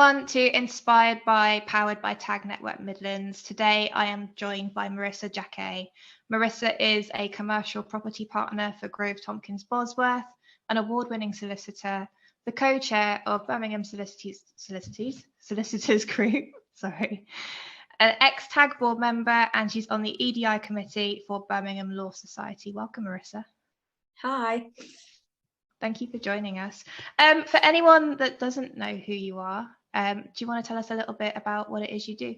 everyone to Inspired by, powered by Tag Network Midlands. Today I am joined by Marissa Jacquet. Marissa is a commercial property partner for Grove Tompkins Bosworth, an award-winning solicitor, the co-chair of Birmingham Solicitors Group, sorry, an ex-Tag board member, and she's on the EDI committee for Birmingham Law Society. Welcome, Marissa. Hi. Thank you for joining us. For anyone that doesn't know who you are, do you want to tell us a little bit about what it is you do?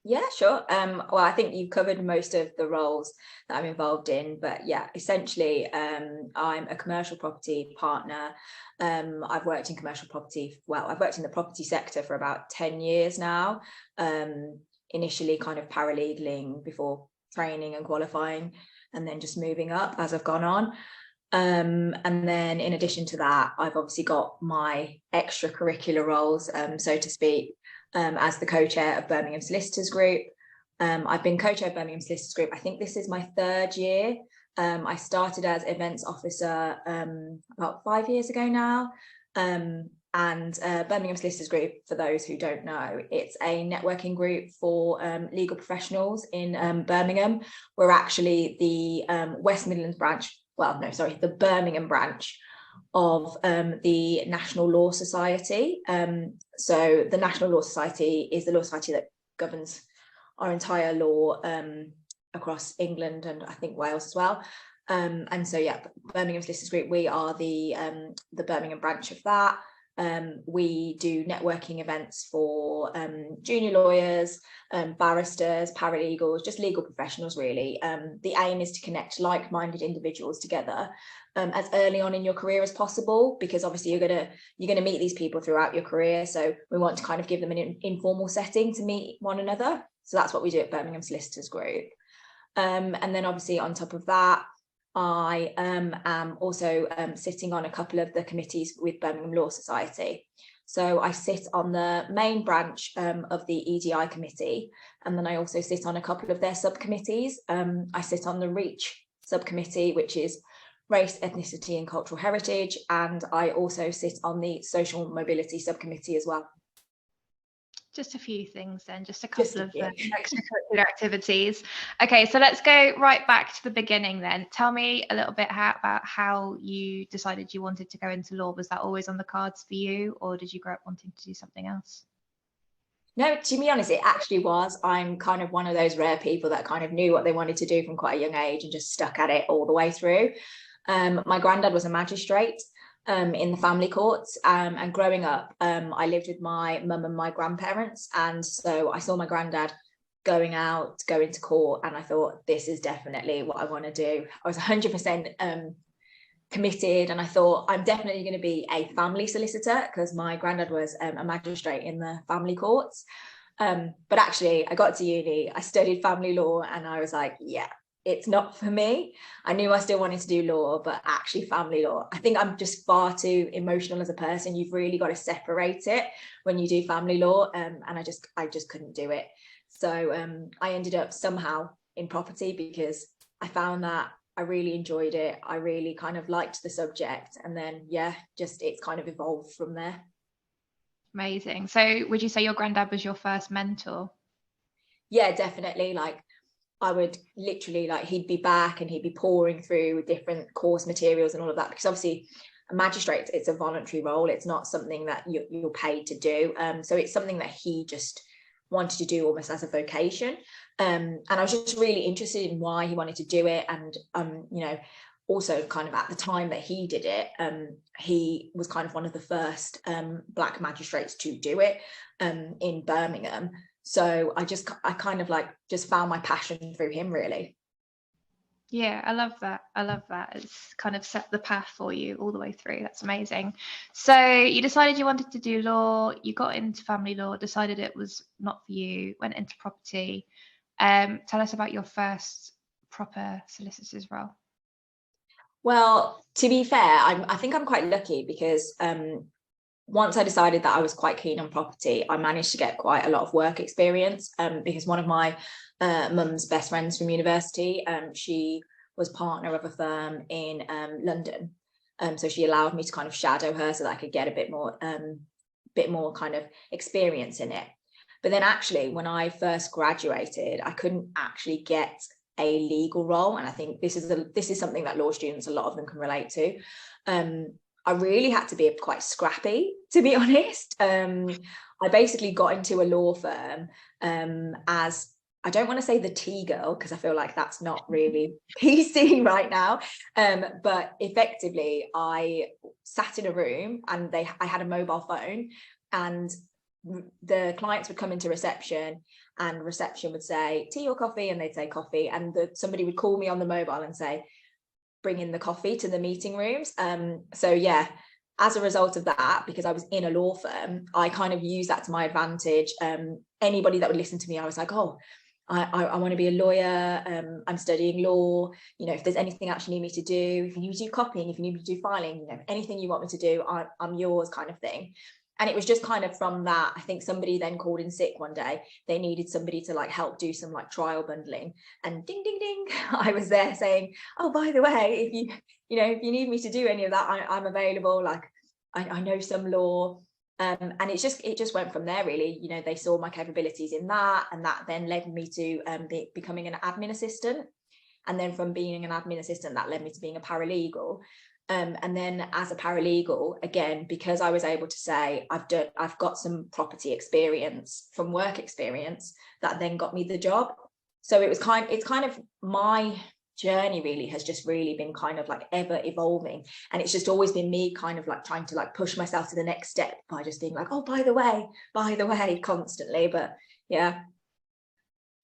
Yeah, sure. Well, I think you've covered most of the roles that I'm involved in, but yeah, essentially, I'm a commercial property partner. I've worked in commercial property. Well, I've worked in the property sector for about 10 years now. Initially kind of paralegaling before training and qualifying, and then just moving up as I've gone on. And then in addition to that, I've obviously got my extracurricular roles, so to speak, as the co-chair of Birmingham Solicitors Group. I've been co-chair of Birmingham Solicitors Group. I think this is my third year. I started as events officer about 5 years ago now. And Birmingham Solicitors Group, for those who don't know, it's a networking group for legal professionals in Birmingham. We're actually the West Midlands branch. Well, no, sorry, the Birmingham branch of the National Law Society. So the National Law Society is the law society that governs our entire law across England and I think Wales as well. And so, yeah, Birmingham Solicitors Group, we are the Birmingham branch of that. We do networking events for junior lawyers, barristers, paralegals, just legal professionals really. The aim is to connect like-minded individuals together as early on in your career as possible, because obviously you're gonna meet these people throughout your career. So we want to kind of give them an informal setting to meet one another. So that's what we do at Birmingham Solicitors Group. And then obviously on top of that, I am also sitting on a couple of the committees with Birmingham Law Society. So I sit on the main branch of the EDI committee, and then I also sit on a couple of their subcommittees. I sit on the REACH subcommittee, which is race, ethnicity and cultural heritage, and I also sit on the social mobility subcommittee as well. Just a few things then, just a couple of extracurricular activities. Okay, so let's go right back to the beginning then. Tell me a little bit about how you decided you wanted to go into law. Was that always on the cards for you, or did you grow up wanting to do something else? No, to be honest, it actually was. I'm kind of one of those rare people that kind of knew what they wanted to do from quite a young age and just stuck at it all the way through. My granddad was a magistrate in the family courts, and growing up I lived with my mum and my grandparents, and so I saw my granddad going to court, and I thought, this is definitely what I want to do. I was 100% committed, and I thought, I'm definitely going to be a family solicitor, because my granddad was a magistrate in the family courts. But actually I got to uni, I studied family law, and I was like, yeah, it's not for me. I knew I still wanted to do law, but actually family law, I think I'm just far too emotional as a person. You've really got to separate it when you do family law, and I just couldn't do it. So I ended up somehow in property, because I found that I really enjoyed it. I really kind of liked the subject, and then yeah, just it's kind of evolved from there. Amazing. So would you say your granddad was your first mentor? Yeah, definitely. Like, I would literally, like, he'd be back and he'd be pouring through different course materials and all of that, because obviously a magistrate, it's a voluntary role. It's not something that you're paid to do. So it's something that he just wanted to do almost as a vocation. And I was just really interested in why he wanted to do it. And, you know, also kind of at the time that he did it, he was kind of one of the first Black magistrates to do it in Birmingham. So I kind of like just found my passion through him, really. Yeah, I love that. It's kind of set the path for you all the way through. That's amazing. So you decided you wanted to do law, you got into family law, decided it was not for you, went into property. Tell us about your first proper solicitor's role. Well, to be fair, I think I'm quite lucky, because once I decided that I was quite keen on property, I managed to get quite a lot of work experience, because one of my mum's best friends from university, she was partner of a firm in London. So she allowed me to kind of shadow her so that I could get a bit more bit more kind of experience in it. But then actually, when I first graduated, I couldn't actually get a legal role. And I think this is something that law students, a lot of them can relate to. I really had to be quite scrappy, to be honest. I basically got into a law firm as, I don't want to say the tea girl, because I feel like that's not really PC right now. But effectively, I sat in a room and I had a mobile phone, and the clients would come into reception, and reception would say tea or coffee, and they'd say coffee, and somebody would call me on the mobile and say, bring in the coffee to the meeting rooms. So yeah, as a result of that, because I was in a law firm, I kind of used that to my advantage. Anybody that would listen to me, I was like, oh, I want to be a lawyer. I'm studying law. You know, if there's anything else you need me to do, if you need to do copying, if you need me to do filing, you know, anything you want me to do, I'm yours, kind of thing. And it was just kind of from that. I think somebody then called in sick one day. They needed somebody to like help do some like trial bundling, and ding, ding, ding, I was there saying, oh, by the way, if you need me to do any of that, I'm available. Like I know some law. And it just went from there, really. You know, they saw my capabilities in that, and that then led me to becoming an admin assistant. And then from being an admin assistant, that led me to being a paralegal. And then as a paralegal, again, because I was able to say I've got some property experience from work experience, that then got me the job. So it's kind of my journey really has just really been kind of like ever evolving, and it's just always been me kind of like trying to like push myself to the next step by just being like, oh, by the way, constantly. But yeah.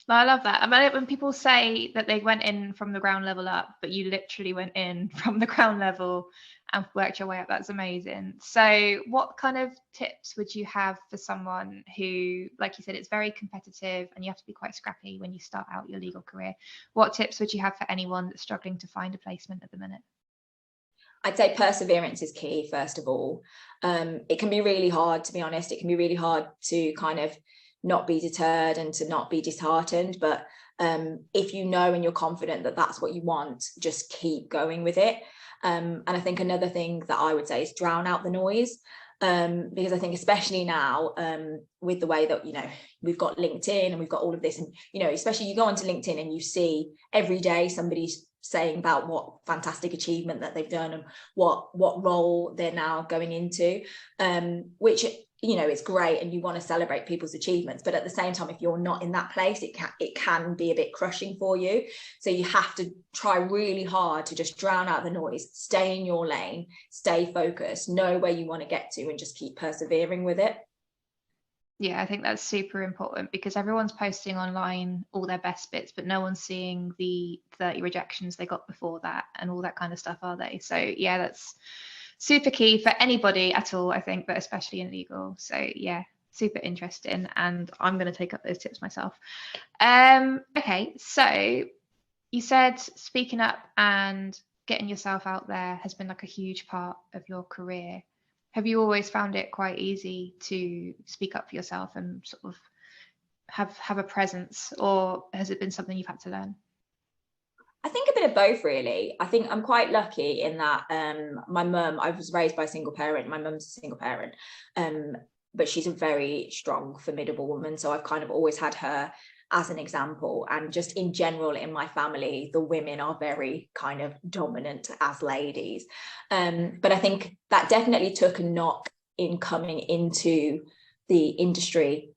I love that. I mean, when people say that they went in from the ground level up, but you literally went in from the ground level and worked your way up, that's amazing. So what kind of tips would you have for someone who, like you said, it's very competitive and you have to be quite scrappy when you start out your legal career? What tips would you have for anyone that's struggling to find a placement at the minute? I'd say perseverance is key, first of all. It can be really hard, to be honest. It can be really hard to kind of not be deterred and to not be disheartened. But if you know and you're confident that that's what you want, just keep going with it. And I think another thing that I would say is drown out the noise. Because I think especially now with the way that, you know, we've got LinkedIn and we've got all of this, and, you know, especially you go onto LinkedIn and you see every day somebody's saying about what fantastic achievement that they've done and what role they're now going into, which, you know, it's great and you want to celebrate people's achievements, but at the same time, if you're not in that place, it can be a bit crushing for you. So you have to try really hard to just drown out the noise, stay in your lane, stay focused, know where you want to get to, and just keep persevering with it. Yeah, I think that's super important, because everyone's posting online all their best bits, but no one's seeing the 30 rejections they got before that and all that kind of stuff, are they? So yeah, that's super key for anybody at all, I think, but especially in legal. So yeah, super interesting, and I'm going to take up those tips myself. Okay, so you said speaking up and getting yourself out there has been like a huge part of your career. Have you always found it quite easy to speak up for yourself and sort of have a presence, or has it been something you've had to learn? I think a bit of both, really. I think I'm quite lucky in that my mum, I was raised by a single parent. My mum's a single parent, but she's a very strong, formidable woman. So I've kind of always had her as an example. And just in general, in my family, the women are very kind of dominant as ladies. But I think that definitely took a knock in coming into the industry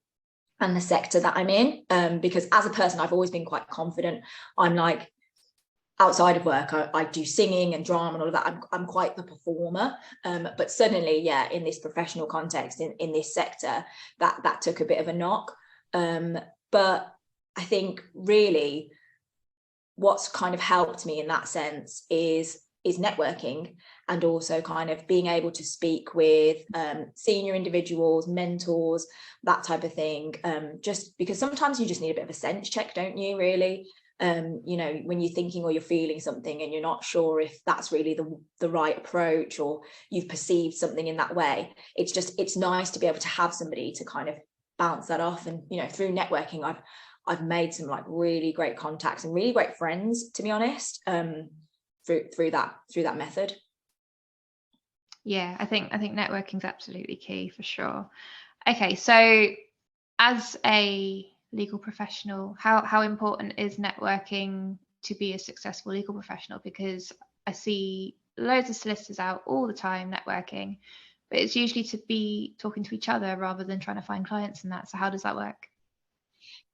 and the sector that I'm in, because as a person, I've always been quite confident. I'm like, outside of work, I do singing and drama and all of that. I'm quite the performer, but suddenly, yeah, in this professional context, in this sector, that took a bit of a knock. But I think really what's kind of helped me in that sense is networking, and also kind of being able to speak with senior individuals, mentors, that type of thing. Just because sometimes you just need a bit of a sense check, don't you, really? You know, when you're thinking or you're feeling something and you're not sure if that's really the right approach, or you've perceived something in that way, it's nice to be able to have somebody to kind of bounce that off. And, you know, through networking, I've made some like really great contacts and really great friends, to be honest, through that method. Yeah, I think networking is absolutely key for sure. Okay, so as a legal professional, how important is networking to be a successful legal professional? Because I see loads of solicitors out all the time networking, but it's usually to be talking to each other rather than trying to find clients and that. So how does that work?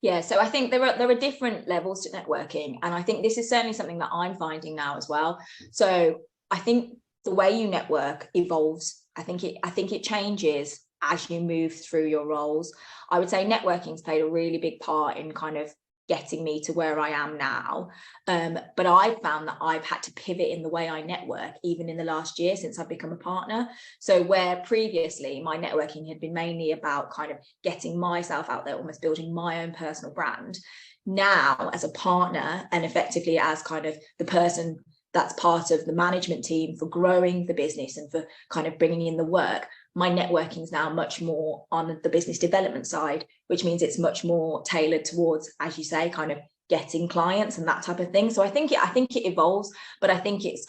Yeah, so I think there are different levels to networking, and I think this is certainly something that I'm finding now as well. So I think the way you network evolves. I think it changes as you move through your roles. I would say networking's played a really big part in kind of getting me to where I am now. But I've found that I've had to pivot in the way I network, even in the last year since I've become a partner. So where previously my networking had been mainly about kind of getting myself out there, almost building my own personal brand, now as a partner and effectively as kind of the person that's part of the management team for growing the business and for kind of bringing in the work, my networking is now much more on the business development side, which means it's much more tailored towards, as you say, kind of getting clients and that type of thing. So I think it evolves, but I think it's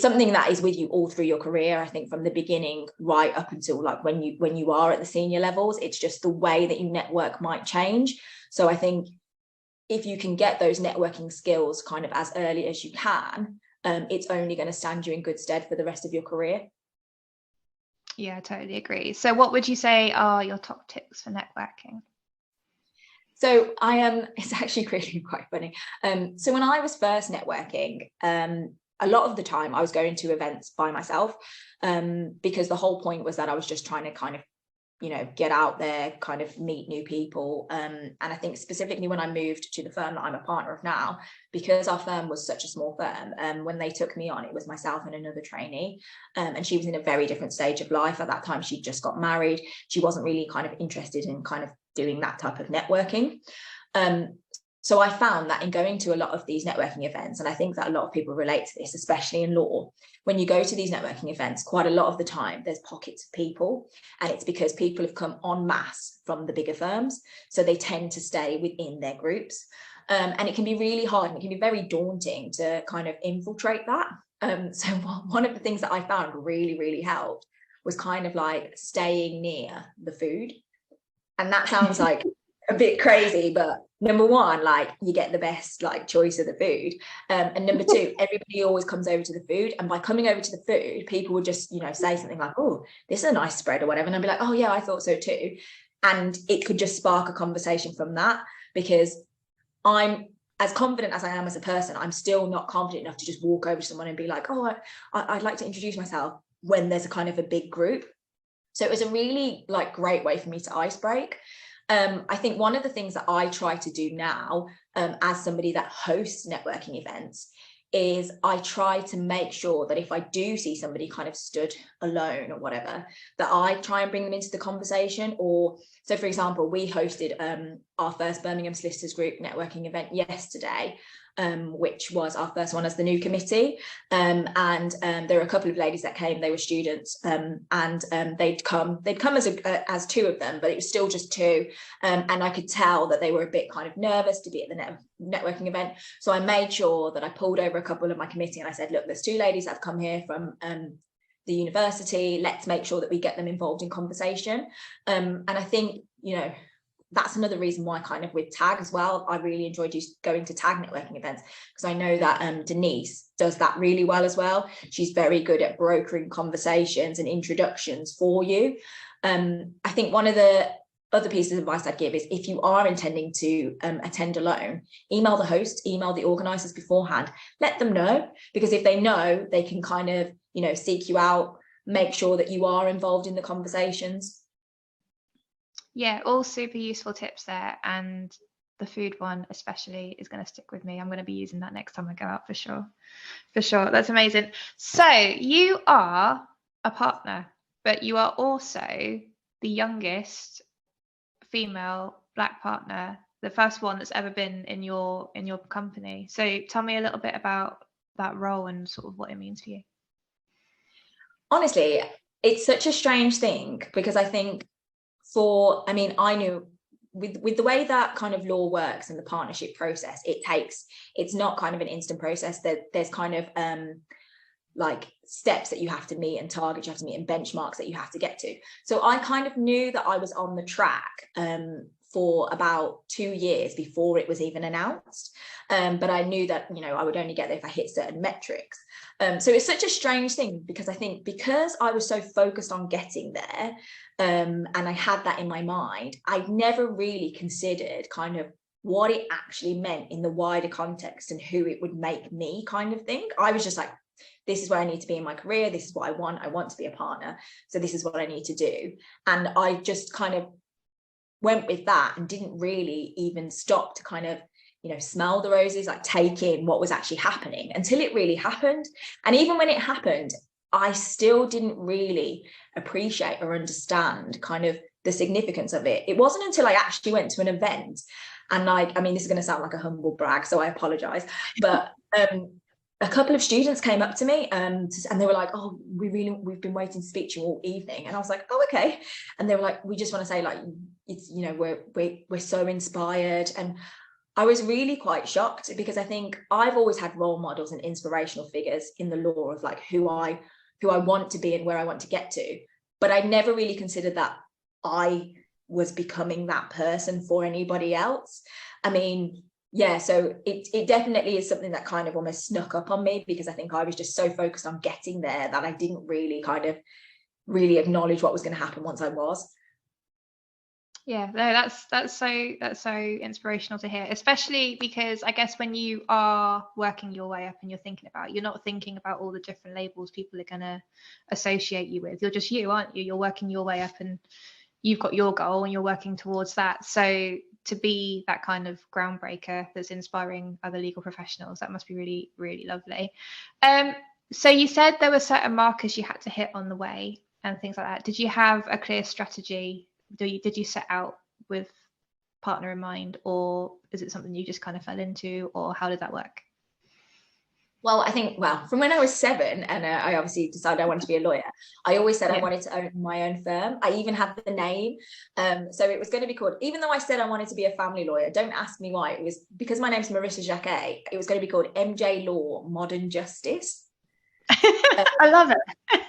something that is with you all through your career. I think from the beginning right up until like when you are at the senior levels, it's just the way that you network might change. So I think if you can get those networking skills kind of as early as you can, it's only going to stand you in good stead for the rest of your career. Yeah, I totally agree. So what would you say are your top tips for networking? So it's actually really quite funny. So when I was first networking, a lot of the time I was going to events by myself, because the whole point was that I was just trying to kind of, get out there, kind of meet new people. And I think specifically when I moved to the firm that I'm a partner of now, because our firm was such a small firm, when they took me on, it was myself and another trainee. And she was in a very different stage of life. At that time, she'd just got married. She wasn't really kind of interested in kind of doing that type of networking. So I found that in going to a lot of these networking events, and I think that a lot of people relate to this, especially in law, when you go to these networking events, quite a lot of the time there's pockets of people, and it's because people have come en masse from the bigger firms, so they tend to stay within their groups. And it can be really hard and it can be very daunting to kind of infiltrate that. So one of the things that I found really, really helped was kind of like staying near the food. And that sounds like a bit crazy, but number one, like you get the best like choice of the food, and number two, everybody always comes over to the food, and by coming over to the food, people would just say something like, oh, this is a nice spread or whatever, and I'd be like, oh yeah, I thought so too. And it could just spark a conversation from that, because I'm as confident as I am as a person, I'm still not confident enough to just walk over to someone and be like, oh, I'd like to introduce myself when there's a kind of a big group. So it was a really like great way for me to ice break. I think one of the things that I try to do now, as somebody that hosts networking events, is I try to make sure that if I do see somebody kind of stood alone or whatever, that I try and bring them into the conversation. Or so, for example, we hosted our first Birmingham Solicitors Group networking event yesterday, which was our first one as the new committee. And there were a couple of ladies that came, they were students, and they'd come as two of them, but it was still just two. And I could tell that they were a bit kind of nervous to be at the networking event. So I made sure that I pulled over a couple of my committee and I said, look, there's two ladies that have come here from the university. Let's make sure that we get them involved in conversation. And I think, that's another reason why kind of with TAG as well, I really enjoyed going to TAG networking events, because I know that Denise does that really well as well. She's very good at brokering conversations and introductions for you. I think one of the other pieces of advice I'd give is, if you are intending to attend alone, email the host, email the organisers beforehand, let them know, because if they know, they can kind of, seek you out, make sure that you are involved in the conversations. Yeah, all super useful tips there. And the food one especially is going to stick with me. I'm going to be using that next time I go out for sure. For sure. That's amazing. So you are a partner, but you are also the youngest female Black partner, the first one that's ever been in your company. So tell me a little bit about that role and sort of what it means for you. Honestly, it's such a strange thing, because I think I knew with the way that kind of law works and the partnership process, it's not kind of an instant process. There's kind of like steps that you have to meet and targets you have to meet and benchmarks that you have to get to. So I kind of knew that I was on the track for about 2 years before it was even announced. But I knew that, you know, I would only get there if I hit certain metrics. So it's such a strange thing, because I think because I was so focused on getting there, and I had that in my mind, I never really considered kind of what it actually meant in the wider context and who it would make me, kind of thing. I was just like, this is where I need to be in my career. This is what I want to be a partner. So this is what I need to do. And I just kind of went with that and didn't really even stop to kind of, you know, smell the roses, like take in what was actually happening until it really happened. And even when it happened, I still didn't really appreciate or understand kind of the significance of it. It wasn't until I actually went to an event, and like, I mean, this is going to sound like a humble brag, so I apologize, but a couple of students came up to me and they were like, oh, we've been waiting to speak to you all evening. And I was like, oh, okay. And they were like, we just want to say, like, it's, you know, we're so inspired. And I was really quite shocked, because I think I've always had role models and inspirational figures in the law of like who I want to be and where I want to get to. But I never really considered that I was becoming that person for anybody else. I mean, yeah, so it definitely is something that kind of almost snuck up on me, because I think I was just so focused on getting there that I didn't really kind of really acknowledge what was going to happen once I was. Yeah, no, that's so inspirational to hear, especially because I guess when you are working your way up and you're thinking about, you're not thinking about all the different labels people are going to associate you with. You're just you, aren't you? You're working your way up and you've got your goal and you're working towards that. So to be that kind of groundbreaker that's inspiring other legal professionals, that must be really, really lovely. So you said there were certain markers you had to hit on the way and things like that. Did you have a clear strategy? Did you set out with partner in mind, or is it something you just kind of fell into, or how did that work? Well, I think, from when I was 7 and I obviously decided I wanted to be a lawyer, I always said I wanted to own my own firm. I even had the name. So it was going to be called, even though I said I wanted to be a family lawyer, don't ask me why. It was because my name's Marissa Jacquet. It was going to be called MJ Law Modern Justice. I love it.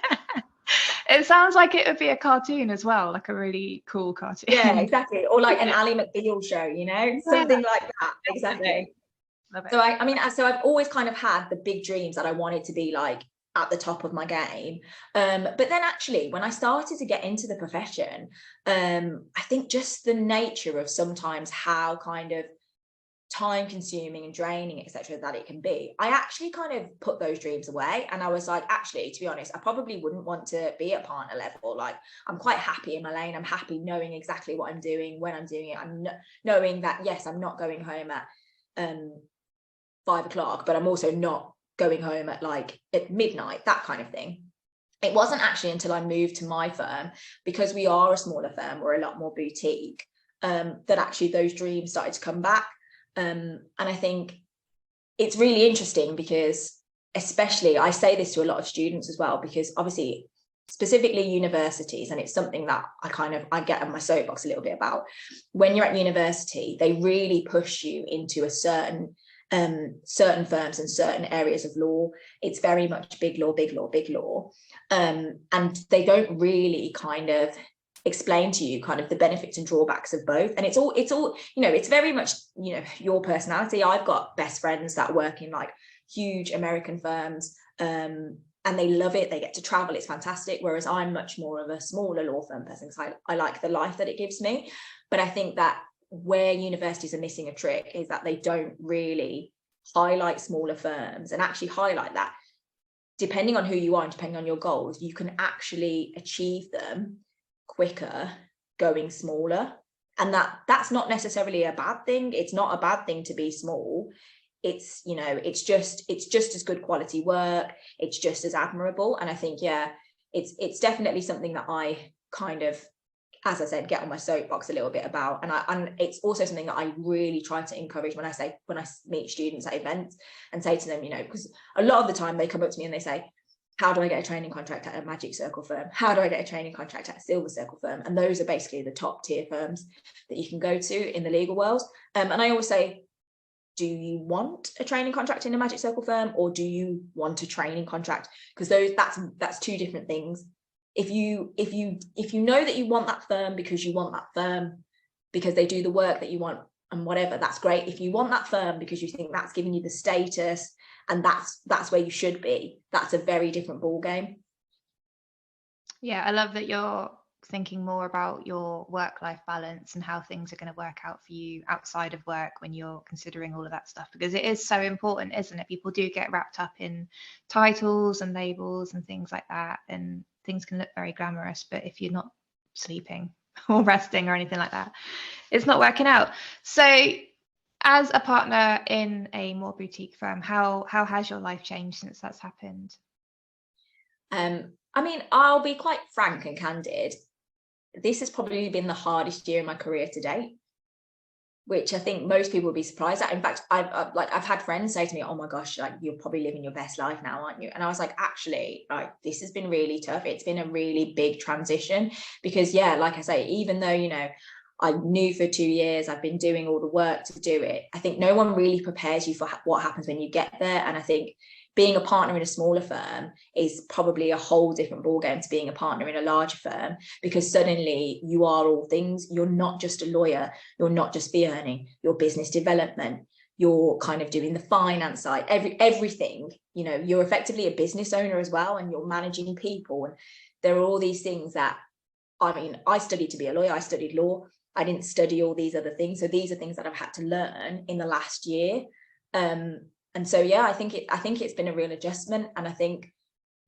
It sounds like it would be a cartoon as well, like a really cool cartoon. Yeah, exactly. Or like an Ally McBeal show, you know, something like that. Exactly. So I mean, so I've always kind of had the big dreams that I wanted to be like at the top of my game. But then actually, when I started to get into the profession, I think just the nature of sometimes how kind of time consuming and draining, etc., that it can be, I actually kind of put those dreams away. And I was like, actually, to be honest, I probably wouldn't want to be at partner level. Like, I'm quite happy in my lane. I'm happy knowing exactly what I'm doing, when I'm doing it. I'm knowing that, yes, I'm not going home at 5 o'clock, but I'm also not going home at midnight, that kind of thing. It wasn't actually until I moved to my firm, because we are a smaller firm, we're a lot more boutique, that actually those dreams started to come back. And I think it's really interesting, because especially I say this to a lot of students as well, because obviously specifically universities, and it's something that I get on my soapbox a little bit about. When you're at university, they really push you into a certain firms and certain areas of law. It's very much big law, big law, big law, and they don't really kind of explain to you kind of the benefits and drawbacks of both. And it's all you know, it's very much, you know, your personality. I've got best friends that work in like huge American firms, and they love it. They get to travel, it's fantastic, whereas I'm much more of a smaller law firm person, because I like the life that it gives me. But I think that where universities are missing a trick is that they don't really highlight smaller firms, and actually highlight that depending on who you are and depending on your goals, you can actually achieve them quicker going smaller. And that's not necessarily a bad thing. It's not a bad thing to be small. It's, you know, it's just as good quality work. It's just as admirable. And I think, yeah, it's definitely something that I kind of, as I said, get on my soapbox a little bit about. And it's also something that I really try to encourage when I meet students at events and say to them, you know, because a lot of the time they come up to me and they say, how do I get a training contract at a Magic Circle firm? How do I get a training contract at a Silver Circle firm? And those are basically the top tier firms that you can go to in the legal world. And I always say, do you want a training contract in a Magic Circle firm, or do you want a training contract? Because that's two different things. If you know that you want that firm because you want that firm because they do the work that you want and whatever, that's great. If you want that firm because you think that's giving you the status and that's where you should be, that's a very different ball game. Yeah, I love that you're thinking more about your work-life balance and how things are going to work out for you outside of work when you're considering all of that stuff, because it is so important, isn't it? People do get wrapped up in titles and labels and things like that, and things can look very glamorous, but if you're not sleeping or resting or anything like that, it's not working out. So as a partner in a more boutique firm, how has your life changed since that's happened? I mean, I'll be quite frank and candid. This has probably been the hardest year in my career to date, which I think most people would be surprised at. In fact, I've had friends say to me, "Oh my gosh, like you're probably living your best life now, aren't you?" And I was like, actually, like this has been really tough. It's been a really big transition because, yeah, like I say, even though, you know, I knew for 2 years, I've been doing all the work to do it, I think no one really prepares you for what happens when you get there. And I think being a partner in a smaller firm is probably a whole different ballgame to being a partner in a larger firm, because suddenly you are all things. You're not just a lawyer, you're not just fee earning, you're business development, you're kind of doing the finance side, everything, you know, you're effectively a business owner as well, and you're managing people. And there are all these things that, I mean, I studied to be a lawyer, I studied law, I didn't study all these other things. So these are things that I've had to learn in the last year. And so, yeah, I think it's been a real adjustment. And I think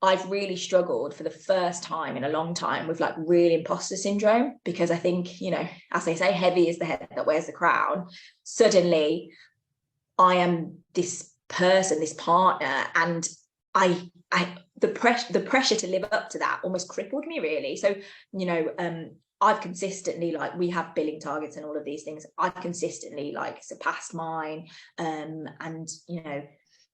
I've really struggled for the first time in a long time with like real imposter syndrome, because I think, you know, as they say, heavy is the head that wears the crown. Suddenly I am this person, this partner, and the pressure to live up to that almost crippled me, really. So, you know, I've consistently, like, we have billing targets and all of these things. I've consistently like surpassed mine, and, you know,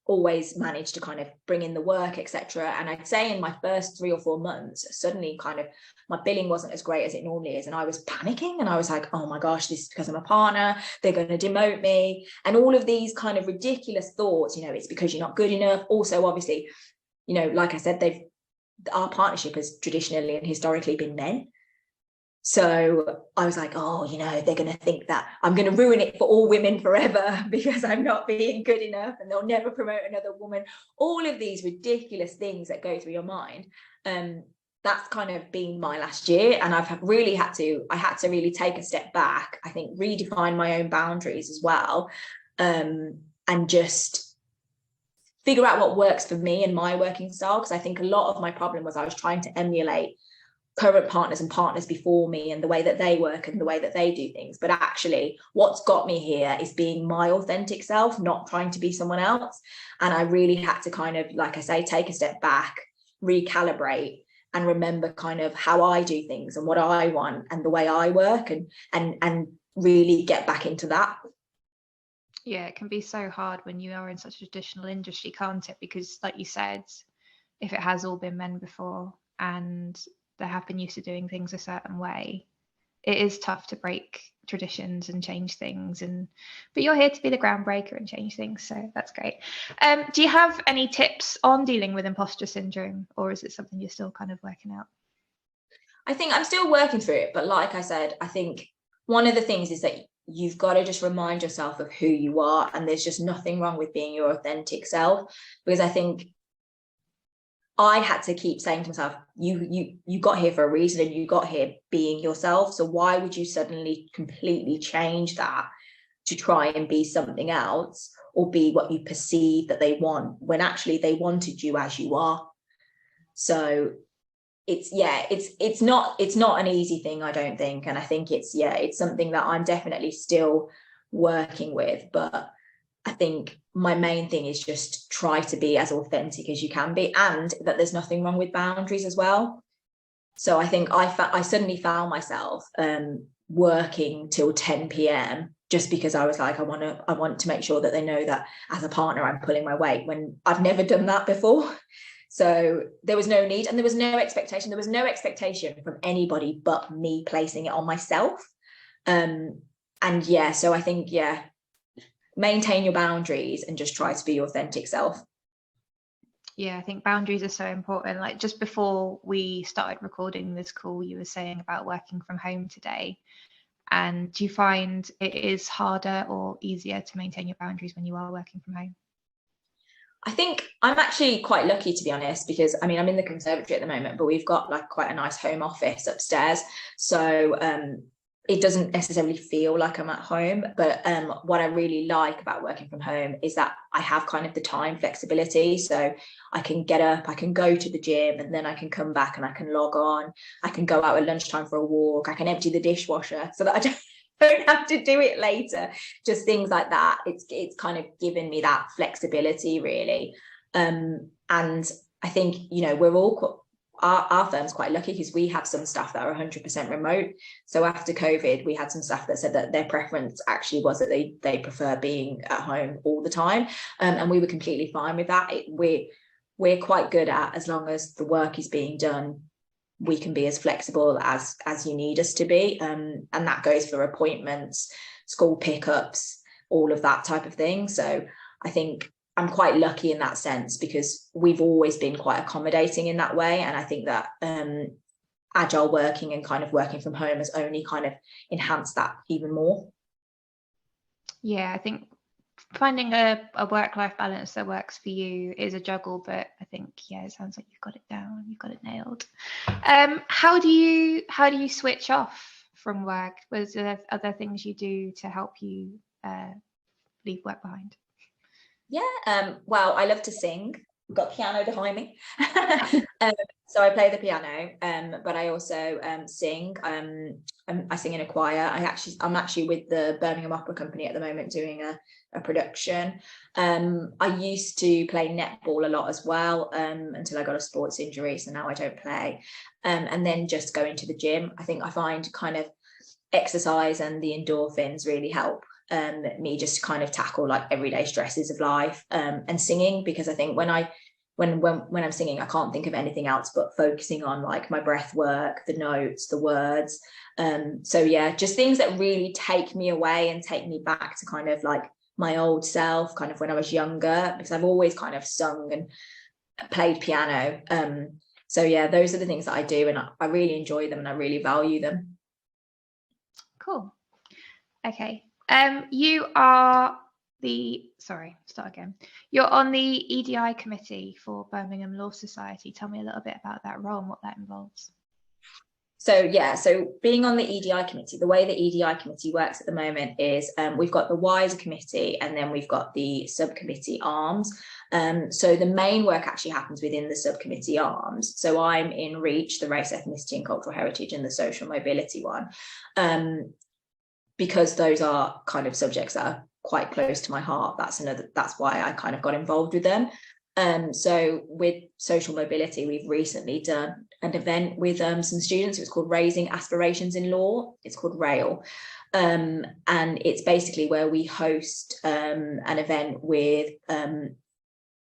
always managed to kind of bring in the work, etc. And I'd say in my first 3 or 4 months, suddenly kind of my billing wasn't as great as it normally is. And I was panicking, and I was like, oh my gosh, this is because I'm a partner, they're going to demote me. And all of these kind of ridiculous thoughts, you know, it's because you're not good enough. Also, obviously, you know, like I said, our partnership has traditionally and historically been men. So I was like, oh, you know, they're going to think that I'm going to ruin it for all women forever because I'm not being good enough, and they'll never promote another woman. All of these ridiculous things that go through your mind. That's kind of been my last year. And I had to really take a step back, I think, redefine my own boundaries as well, and just figure out what works for me and my working style. Because I think a lot of my problem was I was trying to emulate current partners and partners before me and the way that they work and the way that they do things. But actually what's got me here is being my authentic self, not trying to be someone else. And I really had to kind of, like I say, take a step back, recalibrate, and remember kind of how I do things and what I want and the way I work, and really get back into that. Yeah, it can be so hard when you are in such a traditional industry, can't it? Because like you said, if it has all been men before and they have been used to doing things a certain way, it is tough to break traditions and change things. But you're here to be the groundbreaker and change things, so that's great. Do you have any tips on dealing with imposter syndrome, or is it something you're still kind of working out? I think I'm still working through it, but like I said, I think one of the things is that you've got to just remind yourself of who you are, and there's just nothing wrong with being your authentic self. Because I think I had to keep saying to myself, you got here for a reason, and you got here being yourself. So why would you suddenly completely change that to try and be something else, or be what you perceive that they want, when actually they wanted you as you are? So it's not an easy thing, I don't think. And I think it's something that I'm definitely still working with. But I think my main thing is just try to be as authentic as you can be, and that there's nothing wrong with boundaries as well. So I think I suddenly found myself working till 10 p.m. just because I was like, I want to make sure that they know that as a partner I'm pulling my weight, when I've never done that before. So there was no need, and there was no expectation. There was no expectation from anybody but me placing it on myself. So I think, maintain your boundaries and just try to be your authentic self. Yeah, I think boundaries are so important. Like just before we started recording this call, you were saying about working from home today. And do you find it is harder or easier to maintain your boundaries when you are working from home? I think I'm actually quite lucky, to be honest, because I mean, I'm in the conservatory at the moment, but we've got like quite a nice home office upstairs. So it doesn't necessarily feel like I'm at home. But what I really like about working from home is that I have kind of the time flexibility. So I can get up, I can go to the gym, and then I can come back and I can log on. I can go out at lunchtime for a walk. I can empty the dishwasher so that I don't have to do it later. Just things like that. It's kind of given me that flexibility, really. And I think, you know, we're all our firm's quite lucky because we have some staff that are 100% remote. So after COVID, we had some staff that said that their preference actually was that they prefer being at home all the time, and we were completely fine with that. We're quite good at, as long as the work is being done, we can be as flexible as you need us to be, and that goes for appointments, school pickups, all of that type of thing. So I think I'm quite lucky in that sense because we've always been quite accommodating in that way, and I think that agile working and kind of working from home has only kind of enhanced that even more. Yeah, I think finding a work-life balance that works for you is a juggle, but I think, yeah, it sounds like you've got it down, you've got it nailed. How do you switch off from work? Was there other things you do to help you leave work behind? Yeah, well, I love to sing. I've got piano behind me. So I play the piano, but I also sing. I sing in a choir. I'm actually with the Birmingham Opera Company at the moment doing a production. I used to play netball a lot as well, until I got a sports injury, so now I don't play. And then just going to the gym. I think I find kind of exercise and the endorphins really help me just kind of tackle like everyday stresses of life, and singing, because I think when I'm singing, I can't think of anything else but focusing on like my breath work, the notes, the words. So yeah, just things that really take me away and take me back to kind of like my old self, kind of when I was younger, because I've always kind of sung and played piano. So yeah, those are the things that I do, and I really enjoy them and I really value them. Cool. Okay. You're on the EDI committee for Birmingham Law Society. Tell me a little bit about that role and what that involves. So yeah, so being on the EDI committee, the way the EDI committee works at the moment is we've got the wider committee and then we've got the subcommittee arms. So the main work actually happens within the subcommittee arms. So I'm in REACH, the race, ethnicity and cultural heritage, and the social mobility one. Because those are kind of subjects that are quite close to my heart. That's why I kind of got involved with them. So with social mobility, we've recently done an event with some students. It was called Raising Aspirations in Law. It's called RAIL. And it's basically where we host an event with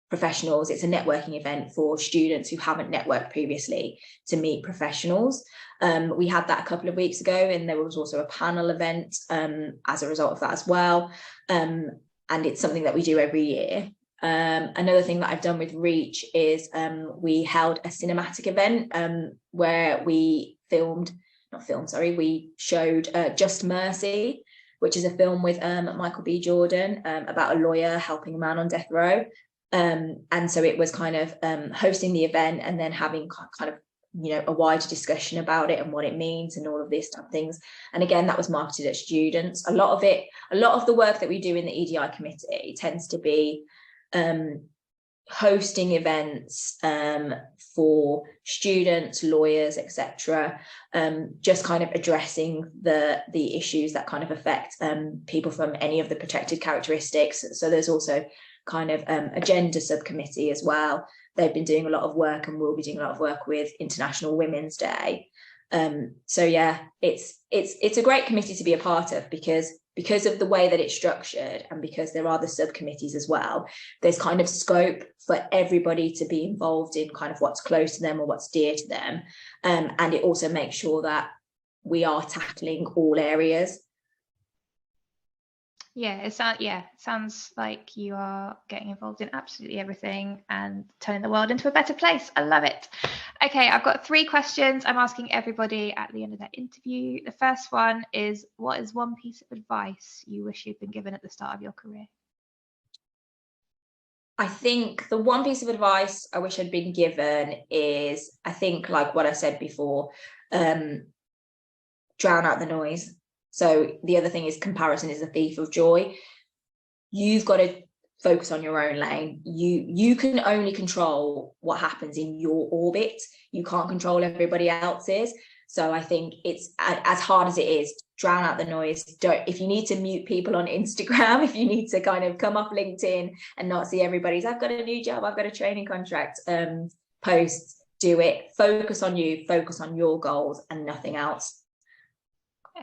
professionals. It's a networking event for students who haven't networked previously to meet professionals. We had that a couple of weeks ago, and there was also a panel event as a result of that as well. And it's something that we do every year. Another thing that I've done with REACH is we held a cinematic event where we showed Just Mercy, which is a film with Michael B. Jordan about a lawyer helping a man on death row. And so it was kind of hosting the event and then having kind of, you know, a wider discussion about it and what it means and all of these type of things. And again, that was marketed at students. A lot of the work that we do in the EDI committee tends to be hosting events for students, lawyers, etc., just kind of addressing the issues that kind of affect people from any of the protected characteristics. So there's also kind of a gender subcommittee as well. They've been doing a lot of work and will be doing a lot of work with International Women's Day. So yeah, it's a great committee to be a part of because of the way that it's structured, and because there are the subcommittees as well, there's kind of scope for everybody to be involved in kind of what's close to them or what's dear to them. And it also makes sure that we are tackling all areas. Yeah, sounds like you are getting involved in absolutely everything and turning the world into a better place. I love it. Okay, I've got 3 questions I'm asking everybody at the end of their interview. The first one is, what is one piece of advice you wish you'd been given at the start of your career? I think the one piece of advice I wish I'd been given is, I think, like what I said before, drown out the noise. So the other thing is, comparison is a thief of joy. You've got to focus on your own lane. You can only control what happens in your orbit. You can't control everybody else's. So I think it's, as hard as it is, drown out the noise. If you need to mute people on Instagram, if you need to kind of come off LinkedIn and not see everybody's, I've got a new job, I've got a training contract, posts, do it. Focus on you, focus on your goals and nothing else.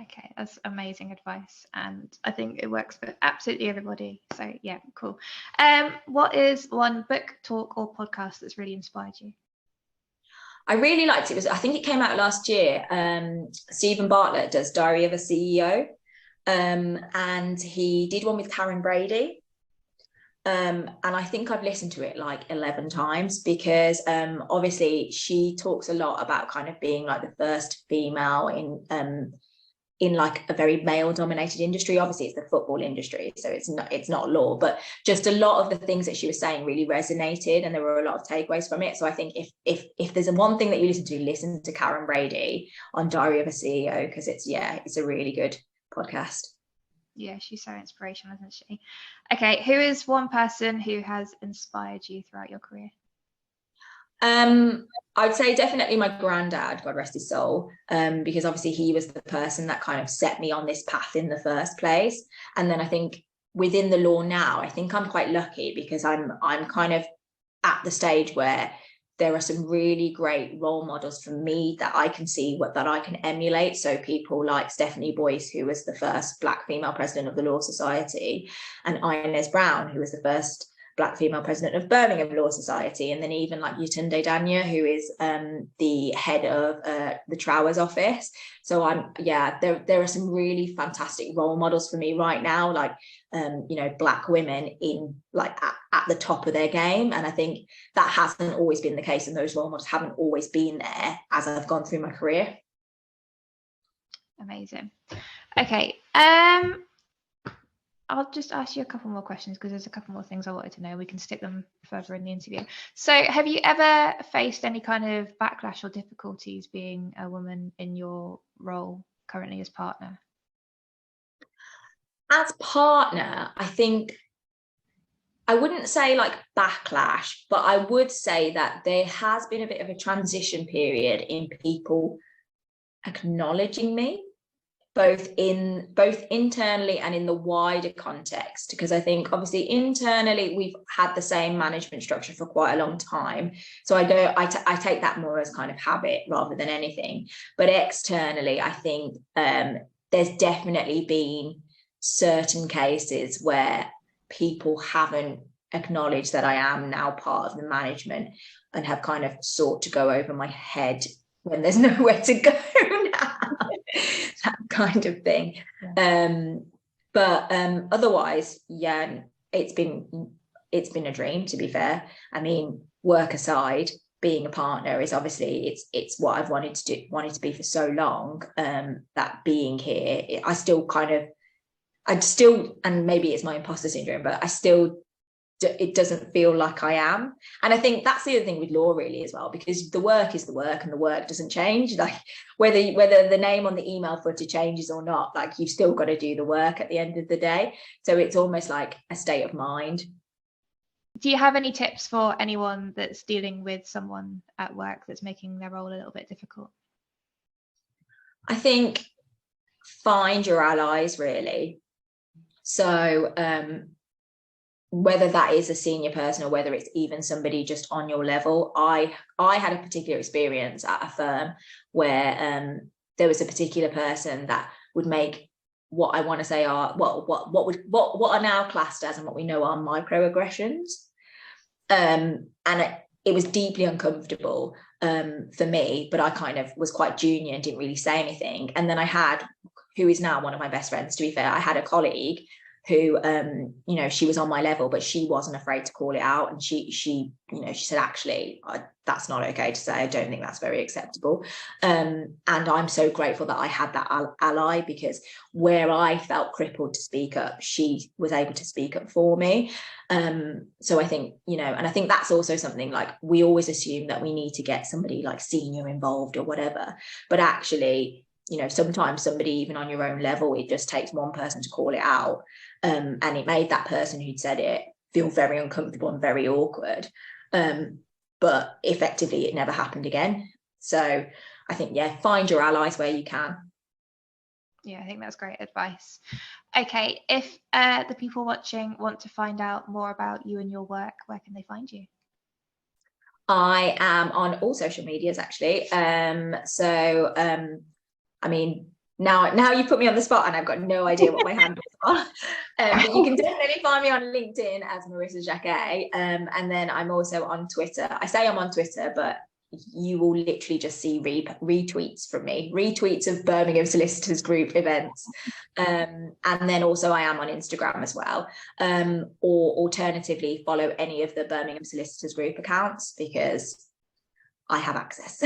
Okay, that's amazing advice, and I think it works for absolutely everybody. So yeah, cool. What is one book, talk, or podcast that's really inspired you? I really liked it. I think it came out last year. Stephen Bartlett does Diary of a CEO, and he did one with Karen Brady. And I think I've listened to it like 11 times because obviously she talks a lot about kind of being like the first female in like a very male dominated industry. Obviously it's the football industry, so it's not law, but just a lot of the things that she was saying really resonated, and there were a lot of takeaways from it. So I think if there's one thing that you listen to Karen Brady on Diary of a CEO, because it's a really good podcast. Yeah, she's so inspirational, isn't she? Okay, who is one person who has inspired you throughout your career? I'd say definitely my granddad, God rest his soul, because obviously he was the person that kind of set me on this path in the first place. And then I think within the law now, I think I'm quite lucky because I'm kind of at the stage where there are some really great role models for me that I can see that I can emulate. So people like Stephanie Boyce, who was the first Black female president of the Law Society, and Inez Brown, who was the first Black female president of Birmingham Law Society, and then even like Yatunde Danya, who is the head of the Trowers office. So there are some really fantastic role models for me right now, like Black women in like at the top of their game. And I think that hasn't always been the case, and those role models haven't always been there as I've gone through my career. Amazing. Okay. I'll just ask you a couple more questions because there's a couple more things I wanted to know. We can stick them further in the interview. So have you ever faced any kind of backlash or difficulties being a woman in your role currently as partner? As partner, I think I wouldn't say like backlash, but I would say that there has been a bit of a transition period in people acknowledging me, both internally and in the wider context, because I think obviously internally we've had the same management structure for quite a long time, so I take that more as kind of habit rather than anything. But externally, I think there's definitely been certain cases where people haven't acknowledged that I am now part of the management and have kind of sought to go over my head when there's nowhere to go now. That kind of thing. But otherwise, yeah, it's been a dream, to be fair. I mean, work aside, being a partner is obviously it's what I've wanted to be for so long. That being here, and maybe it's my imposter syndrome, but it doesn't feel like I am. And I think that's the other thing with law really as well, because the work is the work and the work doesn't change. Like whether the name on the email footer changes or not, like you've still got to do the work at the end of the day. So it's almost like a state of mind. Do you have any tips for anyone that's dealing with someone at work that's making their role a little bit difficult? I think find your allies, really. So whether that is a senior person or whether it's even somebody just on your level. I had a particular experience at a firm where there was a particular person that would make what I want to say are what are now classed as and what we know are microaggressions. And it was deeply uncomfortable for me, but I kind of was quite junior and didn't really say anything. And then I had, who is now one of my best friends, to be fair, I had a colleague who, you know, she was on my level, but she wasn't afraid to call it out. And she you know, she said, actually, that's not okay to say. I don't think that's very acceptable. And I'm so grateful that I had that ally, because where I felt crippled to speak up, she was able to speak up for me. So I think, you know, and I think that's also something, like, we always assume that we need to get somebody like senior involved or whatever, but actually, you know, sometimes somebody even on your own level, it just takes one person to call it out, and it made that person who'd said it feel very uncomfortable and very awkward, but effectively it never happened again. So I think, yeah, find your allies where you can. Yeah, I think that's great advice. Okay, if the people watching want to find out more about you and your work, where can they find you? I am on all social medias, actually. I mean, now you put me on the spot and I've got no idea what my handles are. But you can definitely find me on LinkedIn as Marissa Jacquet. And then I'm also on Twitter. I say I'm on Twitter, but you will literally just see retweets from me, retweets of Birmingham Solicitors group events. And then also I am on Instagram as well. Or alternatively, follow any of the Birmingham Solicitors group accounts, because I have access.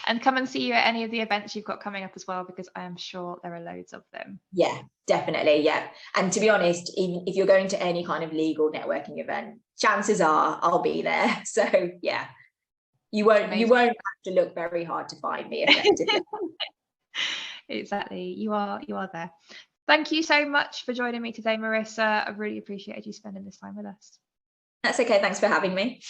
And come and see you at any of the events you've got coming up as well, because I am sure there are loads of them. Yeah, definitely. Yeah. And to be honest, even if you're going to any kind of legal networking event, chances are I'll be there. So yeah, you won't have to look very hard to find me effectively. Exactly. You are there. Thank you so much for joining me today, Marissa. I really appreciated you spending this time with us. That's okay. Thanks for having me.